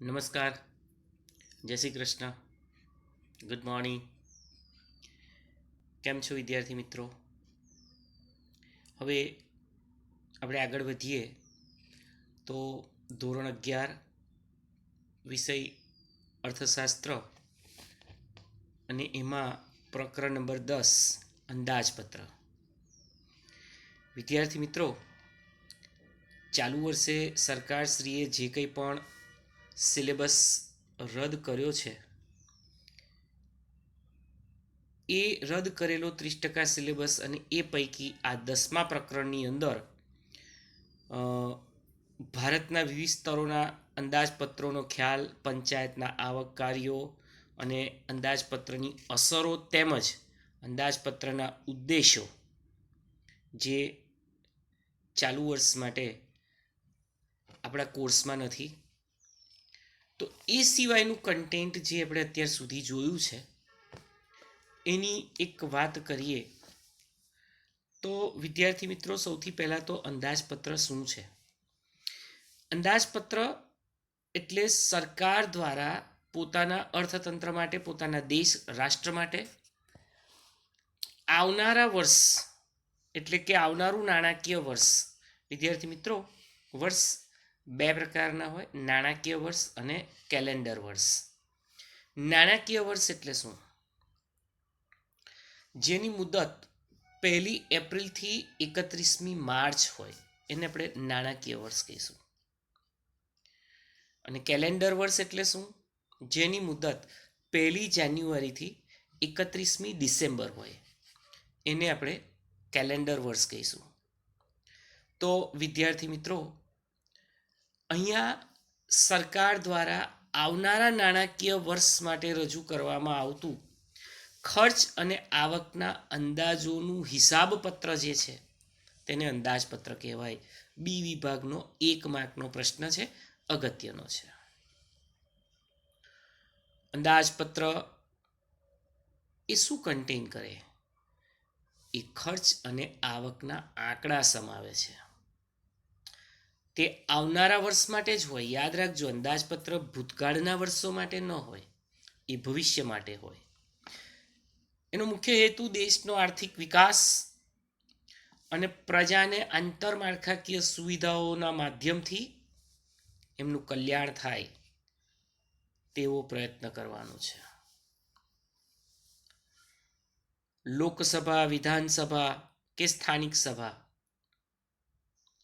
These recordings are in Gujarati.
નમસ્કાર. જય શ્રી કૃષ્ણ. Good morning. કેમ છો વિદ્યાર્થી મિત્રો? હવે આપણે આગળ વધીએ તો ધોરણ 11 વિષય અર્થશાસ્ત્ર અને એમાં પ્રકરણ નંબર 10 અંદાજપત્ર. વિદ્યાર્થી મિત્રો, ચાલુ વર્ષે સરકારશ્રીએ જે કંઈ પણ સિલેબસ રદ કર્યો છે એ રદ કરેલો 30% સિલેબસ અને એ પૈકી આ 10મા પ્રકરણની અંદર ભારતના વિવિધ સ્તરોના અંદાજપત્રોનો ખ્યાલ, પંચાયતના આવક કાર્યો અને અંદાજપત્રની અસરો તેમજ અંદાજપત્રના ઉદ્દેશો જે ચાલુ વર્ષ માટે આપણા કોર્સમાં નથી, તો એ સિવાયનું કન્ટેન્ટ જે આપણે અત્યાર સુધી જોયું છે એની એક વાત કરીએ તો વિદ્યાર્થી મિત્રો, સૌથી પહેલાં તો અંદાજપત્ર શું છે? અંદાજપત્ર એટલે સરકાર દ્વારા પોતાના અર્થતંત્ર માટે, પોતાના દેશ રાષ્ટ્ર માટે આવનારા વર્ષ એટલે કે આવનારું નાણાકીય વર્ષ. વિદ્યાર્થી મિત્રો, વર્ષ બે પ્રકારના હોય: નાણાકીય વર્ષ અને કેલેન્ડર વર્ષ. નાણાકીય વર્ષ એટલે શું? જેની મુદત 1 એપ્રિલથી 31મી માર્ચ હોય એને આપણે નાણાકીય વર્ષ કહીશું. અને કેલેન્ડર વર્ષ એટલે શું? જેની મુદત 1 જાન્યુઆરીથી 31મી ડિસેમ્બર હોય એને આપણે કેલેન્ડર વર્ષ કહીશું. તો વિદ્યાર્થી મિત્રો, અહીંયા સરકાર દ્વારા આવનારા નાણાકીય વર્ષ માટે રજૂ કરવામાં આવતું ખર્ચ અને આવકના અંદાજોનું હિસાબપત્ર જે છે તેને અંદાજપત્ર કહેવાય. બી વિભાગનો 1 માર્કનો પ્રશ્ન છે, અગત્યનો છે. અંદાજપત્ર એ શું કન્ટેન કરે? એ ખર્ચ અને આવકના આંકડા સમાવે છે. તે આવનારા વર્ષ માટે જ હોય. યાદ રાખજો, અંદાજપત્ર ભૂતકાળના વર્ષો માટે ન હોય, એ ભવિષ્ય માટે હોય. એનો મુખ્ય હેતુ દેશનો આર્થિક વિકાસ અને પ્રજાને આંતરમાળખાકીય સુવિધાઓના માધ્યમથી એમનું કલ્યાણ થાય તેવો પ્રયત્ન કરવાનો છે. લોકસભા, વિધાનસભા કે સ્થાનિક સભા.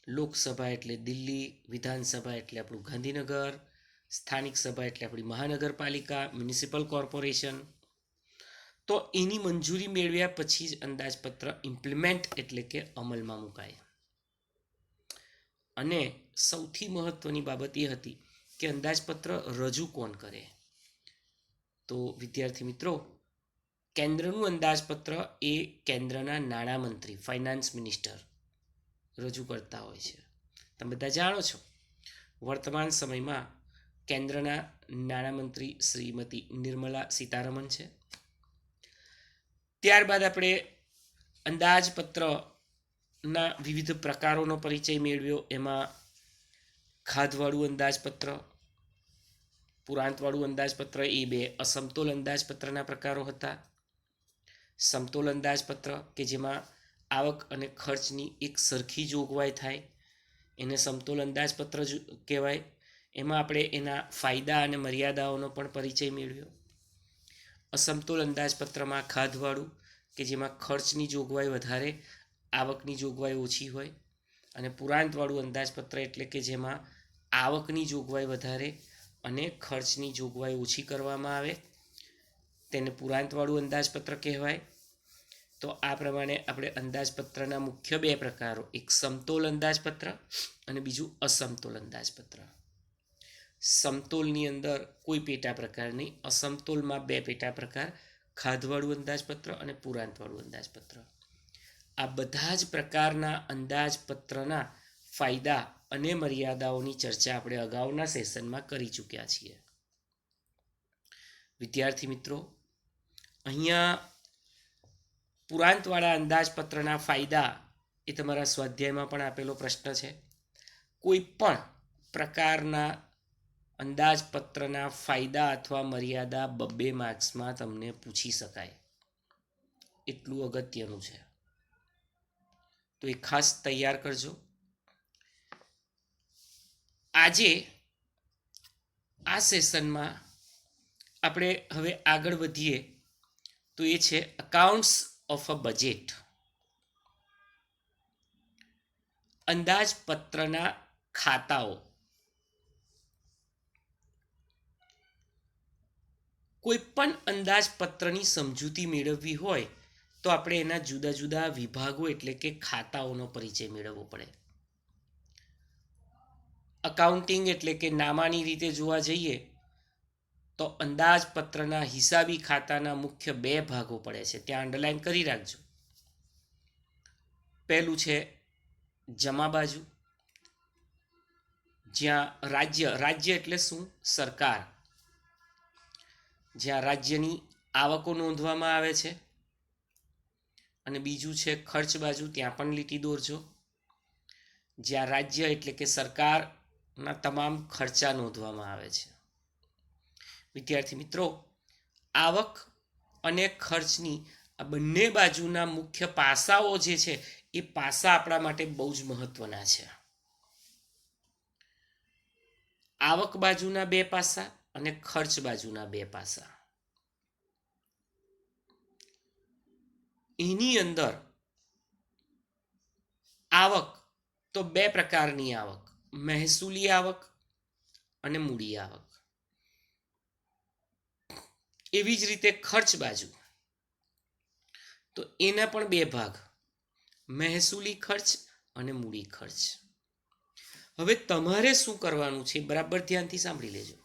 લોકસભા એટલે દિલ્હી, વિધાનસભા એટલે આપણું ગાંધીનગર, સ્થાનિક સભા એટલે આપણી મહાનગરપાલિકા, મ્યુનિસિપલ કોર્પોરેશન. તો એની મંજૂરી મેળવ્યા પછી જ અંદાજપત્ર ઇમ્પ્લિમેન્ટ એટલે કે અમલમાં મુકાય. અને સૌથી મહત્વની બાબત એ હતી કે અંદાજપત્ર રજૂ કોણ કરે? તો વિદ્યાર્થી મિત્રો, કેન્દ્રનું અંદાજપત્ર એ કેન્દ્રના નાણામંત્રી, ફાઇનાન્સ મિનિસ્ટર રજૂ કરતા હોય છે. તમે બધા જાણો છો, વર્તમાન સમયમાં કેન્દ્રના નાણામંત્રી શ્રીમતી નિર્મલા સીતારમણ છે. ત્યારબાદ આપણે અંદાજપત્રના વિવિધ પ્રકારોનો પરિચય મેળવ્યો. એમાં ખાધવાળું અંદાજપત્ર, પુરાંતવાળું અંદાજપત્ર, એ બે અસમતોલ અંદાજપત્રના પ્રકારો હતા. સમતોલ અંદાજપત્ર કે જેમાં આવક અને ખર્ચની એક સરખી જોગવાઈ થાય એને સમતોલ અંદાજપત્ર કહેવાય. એમાં આપણે એના ફાયદા અને મર્યાદાઓનો પણ પરિચય મેળવ્યો. અસમતોલ અંદાજપત્રમાં ખાધવાળું કે જેમાં ખર્ચની જોગવાઈ વધારે, આવકની જોગવાઈ ઓછી હોય. અને પુરાંતવાળું અંદાજપત્ર એટલે કે જેમાં આવકની જોગવાઈ વધારે અને ખર્ચની જોગવાઈ ઓછી કરવામાં આવે, તેને પુરાંતવાળું અંદાજપત્ર કહેવાય. તો આ પ્રમાણે આપણે અંદાજપત્રના મુખ્ય બે પ્રકારો, એક સમતોલ અંદાજપત્ર અને બીજું અસમતોલ અંદાજપત્ર. સમતોલની અંદર કોઈ પેટા પ્રકાર નહીં, અસમતોલમાં બે પેટા પ્રકાર, ખાધવાળું અંદાજપત્ર અને પુરાંતવાળું અંદાજપત્ર. આ બધા જ પ્રકારના અંદાજપત્રના ફાયદા અને મર્યાદાઓની ચર્ચા આપણે અગાઉના સેશનમાં કરી ચૂક્યા છીએ. વિદ્યાર્થી મિત્રો, અહીંયા પુરાંતવાળા અંદાજપત્રના ફાયદા એ તમારા સ્વાધ્યાયમાં પણ આપેલો પ્રશ્ન છે. કોઈ પણ પ્રકારના અંદાજપત્રના ફાયદા અથવા મર્યાદા 2 માર્ક્સમાં તમને પૂછી શકાય, એટલું અગત્યનું છે. તો એ ખાસ તૈયાર કરજો. આજે આ સેશનમાં આપણે હવે આગળ વધીએ તો એ છે અકાઉન્ટ્સ ઓફ અ બજેટ. અંદાજપત્રના ખાતાઓ. કોઈ પણ અંદાજપત્રની સમજૂતી મેળવવી હોય તો આપણે એના જુદા જુદા વિભાગો એટલે કે ખાતાઓનો પરિચય મેળવવો પડે. અકાઉન્ટિંગ એટલે કે નામાની રીતે જોવા જઈએ તો અંદાજપત્રના હિસાબી ખાતાના મુખ્ય 2 ભાગો પડે છે, ત્યાં અંડરલાઈન કરી રાખજો. પહેલું છે જમા બાજુ, જ્યાં રાજ્ય એટલે શું? સરકાર, જ્યાં રાજ્યની આવકો નોંધવામાં આવે છે. અને બીજું છે ખર્ચ બાજુ, ત્યાં પણ લીટી દોરજો, જ્યાં રાજ્ય એટલે કે સરકારના તમામ ખર્ચા નોંધવામાં આવે છે. વિદ્યાર્થી મિત્રો, આવક અને ખર્ચની આ બંને બાજુના મુખ્ય પાસાઓ જે છે એ પાસા આપણા માટે બહુ જ મહત્વના છે. આવક બાજુના 2 પાસા અને ખર્ચ બાજુના 2 પાસા. એની અંદર આવક તો 2 પ્રકારની આવક, મહેસૂલી આવક અને મૂડી આવક. એવી જ રીતે ખર્ચ બાજુ તો એના પણ 2 ભાગ, મહેસૂલી ખર્ચ અને મૂડી ખર્ચ. હવે તમારે શું કરવાનું છે બરાબર ધ્યાનથી સાંભળી લેજો.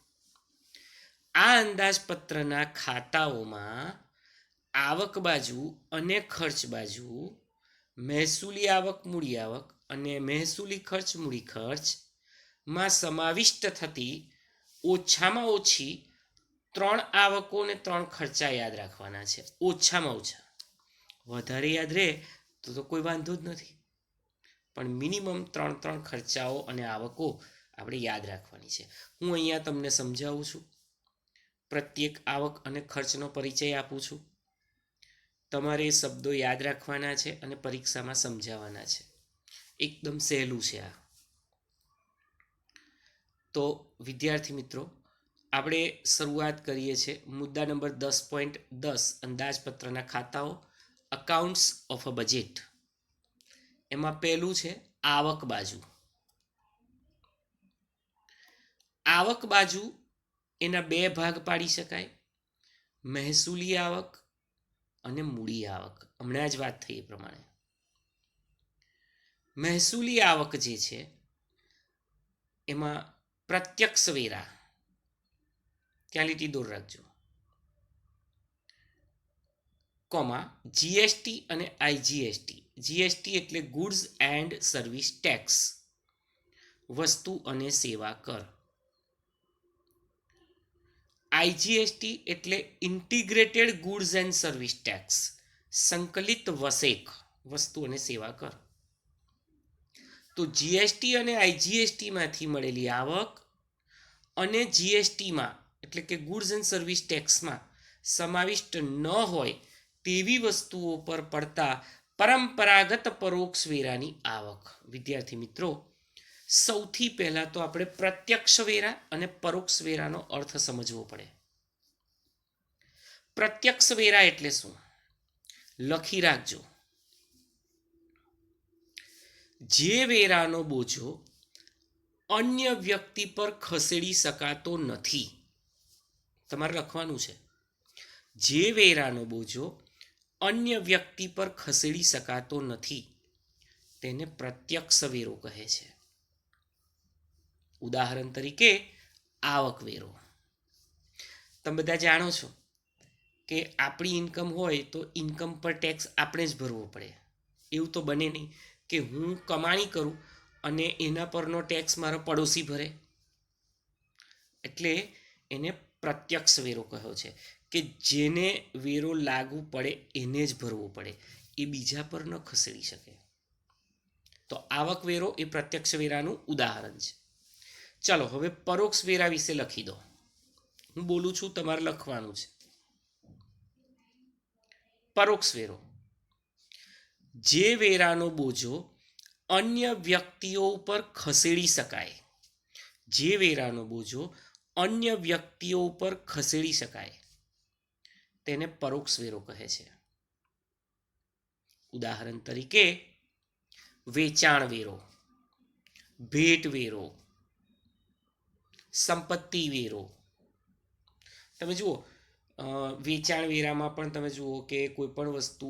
આ અંદાજપત્રના ખાતાઓમાં આવક બાજુ અને ખર્ચ બાજુ, મહેસૂલી આવક મૂડી આવક અને મહેસૂલી ખર્ચ મૂડી ખર્ચમાં સમાવિષ્ટ થતી ઓછામાં ઓછી 3 આવકો અને 3 ખર્ચા યાદ રાખવાના છે. ઓછામાં ઓછા, વધારે યાદ રહે તો કોઈ વાંધો જ નથી, પણ મિનિમમ 3 ખર્ચાઓ અને આવકો આપણે યાદ રાખવાની છે. હું અહીંયા તમને સમજાવું છું, પ્રત્યેક આવક અને ખર્ચનો પરિચય આપું છું. તમારે એ શબ્દો યાદ રાખવાના છે અને પરીક્ષામાં સમજાવવાના છે. એકદમ સહેલું છે આ. તો વિદ્યાર્થી મિત્રો, આપણે શરૂઆત કરીએ છીએ મુદ્દા નંબર 10.10 અંદાજપત્રના ખાતાઓ, અકાઉન્ટ્સ ઓફ અ બજેટ. એમાં પહેલું છે આવક બાજુ. આવક બાજુ એના 2 ભાગ પાડી શકાય, મહેસૂલી આવક અને મૂડી આવક. હમણાં જ વાત થઈ એ પ્રમાણે મહેસૂલી આવક જે છે એમાં પ્રત્યક્ષ વેરા, ત્યાં લીટી દોર રાખજો, કોમા જીએસટી અને આઈજીએસટી. જીએસટી એટલે ગુડ્સ એન્ડ સર્વિસ ટેક્સ, વસ્તુ અને સેવા કર. આઈજીએસટી એટલે integrated goods and service tax, સંકલિત વસેક, વસ્તુ અને સેવા કર. તો જીએસટી અને આઈજીએસટીમાંથી મળેલી આવક અને જીએસટીમાં એટલે કે ગુડ્સ એન્ડ સર્વિસ ટેક્સમાં સમાવિષ્ટ ન હોય તેવી વસ્તુઓ પર પડતા પરંપરાગત પરોક્ષ વેરાની આવક. વિદ્યાર્થી મિત્રો, સૌથી પહેલા તો આપણે પ્રત્યક્ષ વેરા અને પરોક્ષ વેરાનો અર્થ સમજવો પડે. પ્રત્યક્ષ વેરા એટલે શું? લખી રાખજો, જે વેરાનો બોજો અન્ય વ્યક્તિ પર ખસેડી શકાતો નથી. તમારે લખવાનું છે, જે વેરાનો બોજો અન્ય વ્યક્તિ પર ખસેડી શકાતો નથી તેને પ્રત્યક્ષ વેરો કહે છે. ઉદાહરણ તરીકે આવક વેરો. તમે બધા જાણો છો કે આપણી ઇન્કમ હોય તો ઇન્કમ પર ટેક્સ આપણે જ ભરવો પડે. એવું તો બને નહીં કે હું કમાણી કરું અને એના પરનો ટેક્સ મારો પડોશી ભરે. એટલે એને પ્રત્યક્ષ વેરો કહ્યો છે કે જેને વેરો લાગુ પડે એને જ ભરવો પડે, એ બીજા પર ન ખસેડી શકે. તો આવક વેરો એ પ્રત્યક્ષ વેરાનું ઉદાહરણ છે. ચાલો હવે પરોક્ષ વેરા વિશે લખી દો. હું બોલું છું, તમારે લખવાનું છે. પરોક્ષ વેરો, જે વેરાનો બોજો અન્ય વ્યક્તિઓ ઉપર ખસેડી શકાય, જે વેરાનો બોજો અન્ય વ્યક્તિઓ ઉપર ખસેડી શકાય તેને પરોક્ષ વેરો કહે છે. ઉદાહરણ તરીકે વેચાણ વેરો, ભેટ વેરો, સંપત્તિ વેરો. તમે જુઓ વેચાણ વેરામાં પણ તમે જુઓ કે કોઈ પણ વસ્તુ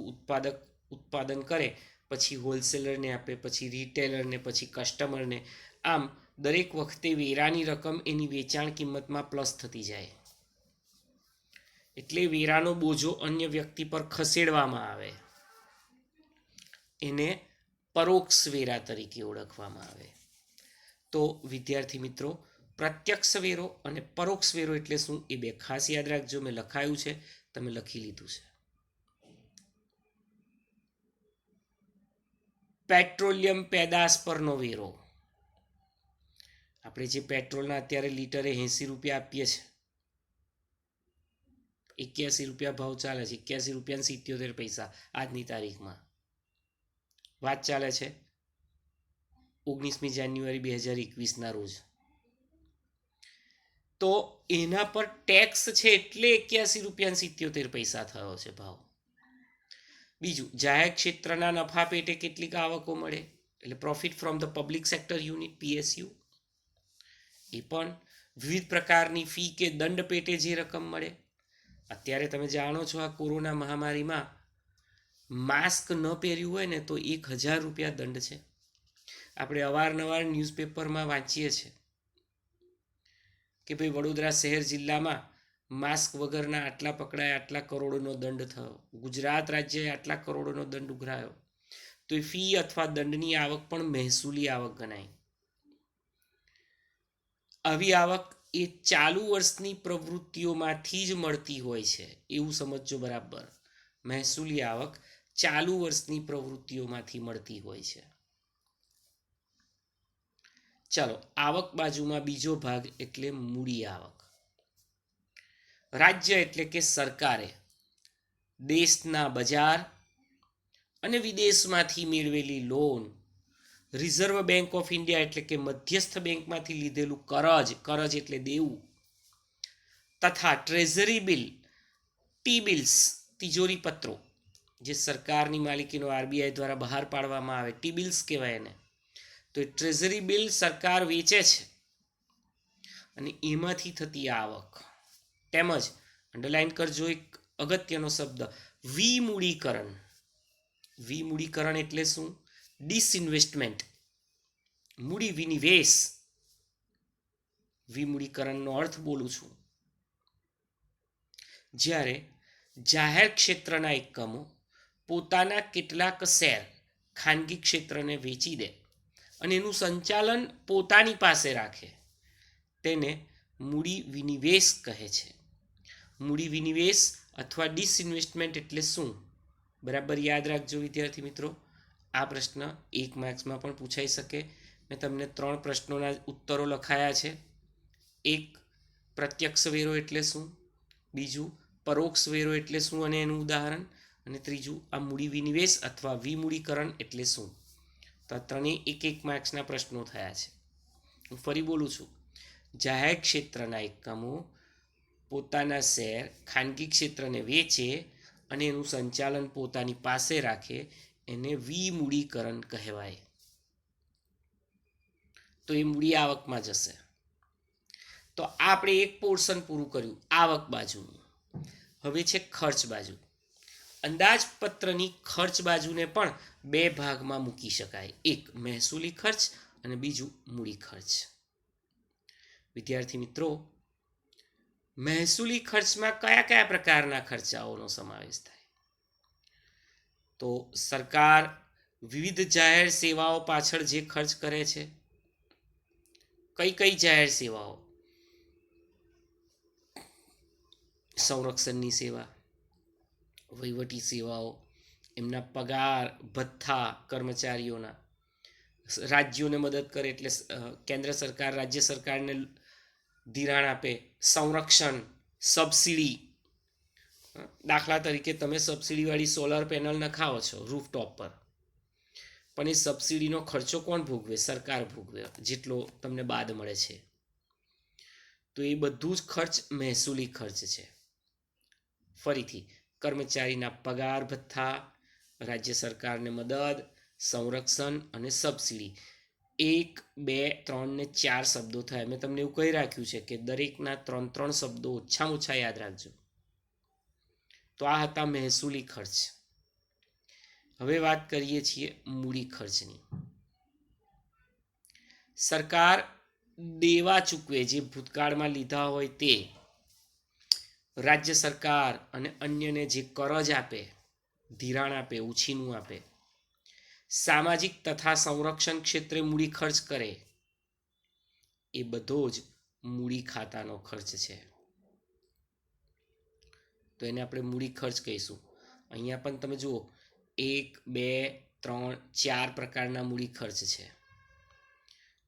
ઉત્પાદન કરે પછી હોલસેલરને આપે, પછી રિટેલરને, પછી કસ્ટમરને, આમ દરેક વખતે વેરાની રકમ એની વેચાણ કિંમતમાં પ્લસ થતી જાય. એટલે વેરાનો બોજો અન્ય વ્યક્તિ પર ખસેડવામાં આવે એને પરોક્ષ વેરા તરીકે ઓળખવામાં આવે. તો વિદ્યાર્થી મિત્રો, પ્રત્યક્ષ વેરો અને પરોક્ષ વેરો એટલે શું એ બે ખાસ યાદ રાખજો. મેં લખાયું છે, તમે લખી લીધું છે. પેટ્રોલિયમ પેદાશ પરનો વેરો. આપણે જે પેટ્રોલના અત્યારે લીટરે 80 રૂપિયા આપીએ છીએ, 81 રૂપિયા ભાવ ચાલે છે, 81 રૂપિયા 77 પૈસા આજની તારીખમાં વાત ચાલે છે 19મી જાન્યુઆરી 2021ના રોજ. તો એના પર ટેક્સ છે એટલે 81 રૂપિયા 77 પૈસા થયો છે ભાવ. બીજું, જાહેર ક્ષેત્રના નફા પેટે કેટલીક આવકો મળે એટલે profit from the public sector unit, PSU. એ પણ વિવિધ પ્રકારની ફી કે દંડ પેટે જે રકમ મળે. અત્યારે તમે જાણો છો આ કોરોના મહામારીમાં માસ્ક ન પહેર્યું હોય ને તો 1000 રૂપિયા દંડ છે. આપણે અવારનવાર ન્યૂઝપેપરમાં વાંચીએ છીએ કે ભાઈ વડોદરા શહેર જિલ્લામાં માસ્ક વગરના આટલા પકડાયા, આટલા કરોડોનો દંડ થયો, ગુજરાત રાજ્યએ આટલા કરોડોનો દંડ ઉઘરાયો. તો એ ફી અથવા દંડની આવક પણ મહેસૂલી આવક ગણાય. આવી આવક એ ચાલુ વર્ષની પ્રવૃત્તિઓમાંથી જ મળતી હોય છે, એવું સમજજો બરાબર. મહેસૂલી આવક ચાલુ વર્ષની પ્રવૃત્તિઓમાંથી મળતી હોય છે. ચાલો, આવક બાજુમાં બીજો ભાગ એટલે મૂડી આવક. રાજ્ય એટલે કે સરકારે દેશના બજાર અને વિદેશમાંથી મેળવેલી loan, reserve bank of India એટલે કે મધ્યસ્થ બેંકમાંથી લીધેલું કરજ એટલે દેવું, તથા ટ્રેઝરી બિલ, ટી-બિલ્સ, તિજોરી પત્રો, જે સરકારની માલિકીનો RBI દ્વારા બહાર પાડવામાં આવે, ટી-બિલ્સ કહેવાય એને. તો એ ટ્રેઝરી બિલ સરકાર વેચે છે અને એમાંથી થતી આવક. તેમજ અંડરલાઈન કરજો એક અગત્યનો શબ્દ, વિમૂડીકરણ. વિમૂડીકરણ એટલે શું? ડિસઇન્વેસ્ટમેન્ટ, મૂડી વિનિવેશ. વિમૂડીકરણનો અર્થ બોલું છું. જ્યારે જાહેર ક્ષેત્રના એકમો પોતાના કેટલાક શેર ખાનગી ક્ષેત્રને વેચી દે અને એનું સંચાલન પોતાની પાસે રાખે તેને મૂડી વિનિવેશ કહે છે. મૂડી વિનિવેશ અથવા ડિસઇન્વેસ્ટમેન્ટ એટલે શું? બરાબર યાદ રાખજો વિદ્યાર્થી મિત્રો. આ પ્રશ્ન 1 માર્ક્સમાં પણ પૂછાઈ શકે. મેં તમને 3 પ્રશ્નોના ઉત્તરો લખાયા છે. એક, પ્રત્યક્ષ વેરો એટલે શું? બીજું, પરોક્ષ વેરો એટલે શું અને એનું ઉદાહરણ, અને ત્રીજું, આ મૂડી વિનિવેશ અથવા વિમૂડીકરણ એટલે શું? તો આ ત્રણેય 1 માર્ક્સના પ્રશ્નો થયા છે. હું ફરી બોલું છું. જાહેર ક્ષેત્રના એકમો પોતાના શેર ખાનગી ક્ષેત્રને વેચે અને એનું સંચાલન પોતાની પાસે રાખે એને વિમૂડીકરણ કહેવાય. તો એ મૂડી આવકમાં જશે. તો આપણે એક પોર્શન પૂરું કર્યું આવક બાજુનું. હવે છે ખર્ચ બાજુ. અંદાજપત્રની ખર્ચ બાજુને પણ 2 ભાગમાં મૂકી શકાય. એક મહેસૂલી ખર્ચ અને બીજું મૂડી ખર્ચ. વિદ્યાર્થી મિત્રો, મહેસૂલી ખર્ચમાં કયા કયા પ્રકારના ખર્ચાઓનો સમાવેશ થાય? તો સરકાર વિવિધ જાહેર સેવાઓ પાછળ જે ખર્ચ કરે છે, કઈ કઈ જાહેર સેવાઓ? સંરક્ષણની સેવા, વહીવટી સેવાઓ, એમના પગાર ભથ્થા કર્મચારીઓના, રાજ્યોને મદદ કરે એટલે કેન્દ્ર સરકાર રાજ્ય સરકારને ધિરાણ આપે. સંરક્ષણ, સબસિડી, દાખલા તરીકે તમે સબસિડીવાળી સોલર પેનલ નખાવો છો રૂફટોપ પર, પણ એ સબસિડીનો ખર્ચો કોણ ભોગવે? સરકાર ભોગવે, જેટલો તમને બાદ મળે છે. તો એ બધું જ ખર્ચ મહેસૂલી ખર્ચ છે. ફરીથી, કર્મચારીના પગાર ભથ્થા, રાજ્ય સરકારને મદદ, સંરક્ષણ અને સબસિડી. 1, 2, 3 ને 4 શબ્દો થાય. મેં તમને એવું કહી રાખ્યું છે કે દરેકના 3 શબ્દો ઓછામાં ઓછા યાદ રાખજો. તો આ હતા મહેસૂલી ખર્ચ. હવે વાત કરીએ છીએ મૂડી ખર્ચની. સરકાર દેવા ચૂકવે, જે ભૂતકાળમાં લીધા હોય તે, રાજ્ય સરકાર અને અન્યને જે કરજ આપે, ધિરાણ આપે, ઉછીનું આપે, સામાજિક તથા સંરક્ષણ ક્ષેત્રે મૂડી ખર્ચ કરે, એ બધો જ મૂડી ખાતાનો ખર્ચ છે. તો એને આપણે મૂડી ખર્ચ કહીશું. અહીંયા પણ તમે જુઓ 1, 2, 3, 4 પ્રકારના મૂડી ખર્ચ છે.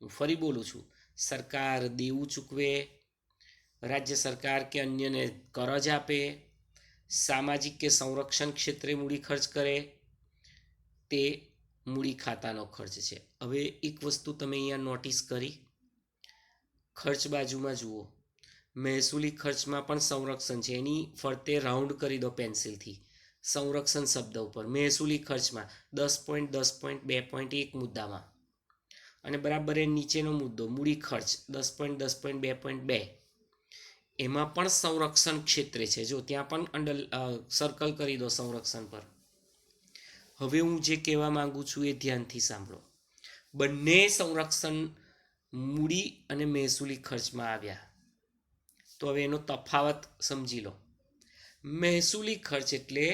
હું ફરી બોલું છું. સરકાર દેવું ચૂકવે, રાજ્ય સરકાર કે અન્યને કરજ આપે, સામાજિક કે સંરક્ષણ ક્ષેત્રે મૂડી ખર્ચ કરે, તે મૂડી ખાતાનો ખર્ચ છે. હવે એક વસ્તુ તમે અહીંયા નોટિસ કરી, ખર્ચ બાજુમાં જુઓ, મહેસૂલી ખર્ચમાં પણ સંરક્ષણ છે. એની ફરતે રાઉન્ડ કરી દો પેન્સિલથી સંરક્ષણ શબ્દ ઉપર. મહેસૂલી ખર્ચમાં 10.10.2.1 મુદ્દામાં, અને બરાબર એ નીચેનો મુદ્દો મૂડી ખર્ચ 10.10.2.2, એમાં પણ સંરક્ષણ ક્ષેત્રે છે. જો ત્યાં પણ સર્કલ કરી દો સંરક્ષણ પર. હવે હું જે કહેવા માંગુ છું એ ધ્યાનથી સાંભળો. બંને સંરક્ષણ મૂડી અને મહેસૂલી ખર્ચમાં આવ્યા. તો હવે એનો તફાવત સમજી લો. મહેસૂલી ખર્ચ એટલે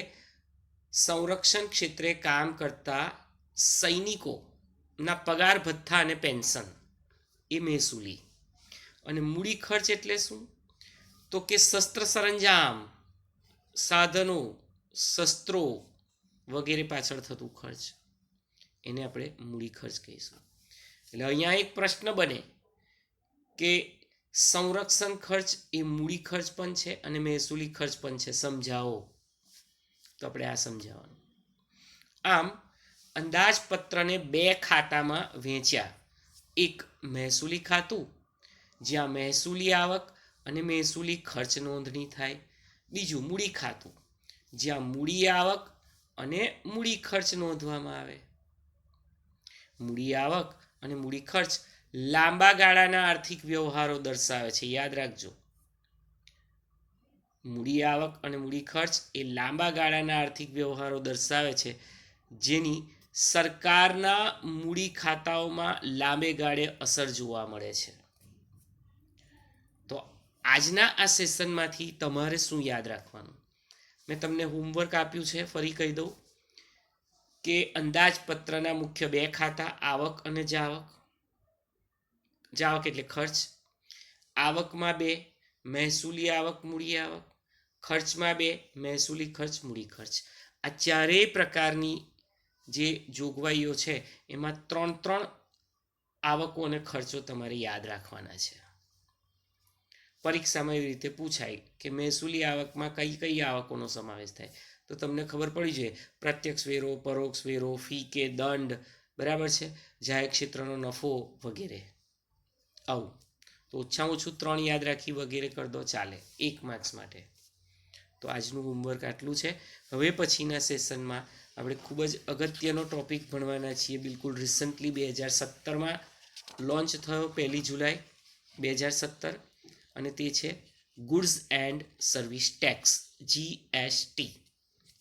સંરક્ષણ ક્ષેત્રે કામ કરતા સૈનિકોના પગાર ભથ્થા અને પેન્શન, એ મહેસૂલી. અને મૂડી ખર્ચ એટલે શું? તો કે શસ્ત્ર સરંજામ, સાધનો, શસ્ત્રો વગેરે પાછળ થતું ખર્ચ, એને આપણે મૂડી ખર્ચ કહીશું. એટલે અહીંયા એક પ્રશ્ન બને કે સંરક્ષણ ખર્ચ એ મૂડી ખર્ચ પણ છે અને મહેસૂલી ખર્ચ પણ છે, સમજાવો. તો આપણે આ સમજાવવાનું. આમ અંદાજપત્રને 2 ખાતામાં વહેંચ્યા. એક મહેસૂલી ખાતું, જ્યાં મહેસૂલી આવક અને મહેસૂલી ખર્ચ નોંધણી થાય. બીજું મૂડી ખાતું, જ્યાં મૂડી આવક અને મૂડી ખર્ચ નોંધવામાં આવે. મૂડી આવક અને મૂડી ખર્ચ લાંબા ગાળાના આર્થિક વ્યવહારો દર્શાવે છે. યાદ રાખજો, મૂડી આવક અને મૂડી ખર્ચ એ લાંબા ગાળાના આર્થિક વ્યવહારો દર્શાવે છે, જેની સરકારના મૂડી ખાતાઓમાં લાંબે ગાળે અસર જોવા મળે છે. તો આજના આ સેશનમાંથી તમારે શું યાદ રાખવાનું? મેં તમને હોમવર્ક આપ્યું છે, ફરી કહી દઉં કે અંદાજપત્રના મુખ્ય 2 ખાતા, આવક અને જાવક. જાવક એટલે ખર્ચ. આવકમાં 2, મહેસૂલી આવક, મૂડી આવક. ખર્ચમાં 2, મહેસૂલી ખર્ચ, મૂડી ખર્ચ. આ ચારેય પ્રકારની જે જોગવાઈઓ છે એમાં 3 આવકો અને ખર્ચો તમારે યાદ રાખવાના છે. પરીક્ષામાં એવી રીતે પૂછાય કે મહેસૂલી આવકમાં કઈ કઈ આવકોનો સમાવેશ થાય, તો તમને ખબર પડી જાય. પ્રત્યક્ષ વેરો, પરોક્ષ વેરો, ફી કે દંડ, બરાબર છે, જાહેર ક્ષેત્રનો નફો વગેરે. આવું તો ઓછામાં ઓછું 3 યાદ રાખી વગેરે કરી દો, ચાલે 1 માર્ક્સ માટે. તો આજનું હોમવર્ક આટલું છે. હવે પછીના સેશનમાં આપણે ખૂબ જ અગત્યનો ટોપિક ભણવાના છીએ. બિલકુલ રિસન્ટલી 2017માં લોન્ચ થયો, 1 જુલાઈ 2017, અને તે છે goods and service tax, GST.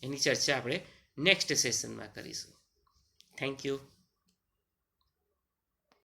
એની ચર્ચા આપણે નેક્સ્ટ સેશનમાં કરીશું. Thank you.